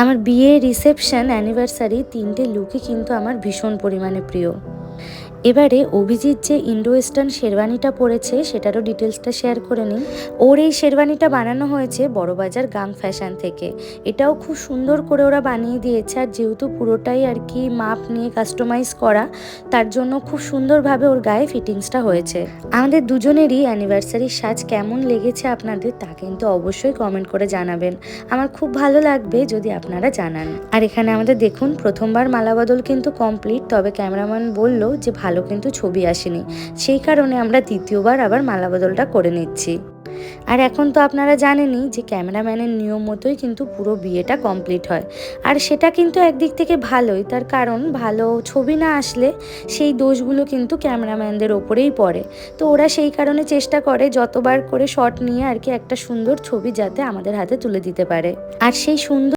আমার বিয়ে, reception, anniversary ৩টে লুকই কিন্তু আমার ভীষণ পরিমাণে প্রিয়। এবারে অভিজিৎ যে ইন্ডো ওয়েস্টার্ন শেরওয়ানিটা পরেছে সেটারও ডিটেলসটা শেয়ার করে নিই। ওর এই শেরওয়ানিটা বানানো হয়েছে বড়বাজার গাং ফ্যাশন থেকে। এটাও খুব সুন্দর করে ওরা বানিয়ে দিয়েছে, আর যেহেতু পুরোটাই আর কি মাপ নিয়ে কাস্টমাইজ করা, তার জন্য খুব সুন্দরভাবে ওর গায়ে ফিটিংসটা হয়েছে। আমাদের দুজনেরই অ্যানিভার্সারির সাজ কেমন লেগেছে আপনাদের তা কিন্তু অবশ্যই কমেন্ট করে জানাবেন। আমার খুব ভালো লাগবে যদি আপনারা জানান। আর এখানে আমাদের দেখুন প্রথমবার মালাবদল কিন্তু কমপ্লিট, তবে ক্যামেরাম্যান বলল যে ভালো কিন্তু ছবি আসেনি, সেই কারণে আমরা দ্বিতীয়বার আবার মালাবদলটা করে নিচ্ছি। আর এখন তো আপনারা জানেনই যে ক্যামেরাম্যানের নিয়ম মতোই কিন্তু পুরো বিয়েটা কমপ্লিট হয়। আর সেটা কিন্তু একদিক থেকে ভালোই, তার কারণ ভালো ছবি না আসলে সেই দোষগুলো কিন্তু ক্যামেরাম্যানদের ওপরেই পড়ে। তো ওরা সেই কারণে চেষ্টা করে যতবার করে শট নিয়ে আর কি একটা সুন্দর ছবি যাতে আমাদের হাতে তুলে দিতে পারে। আর সেই সুন্দর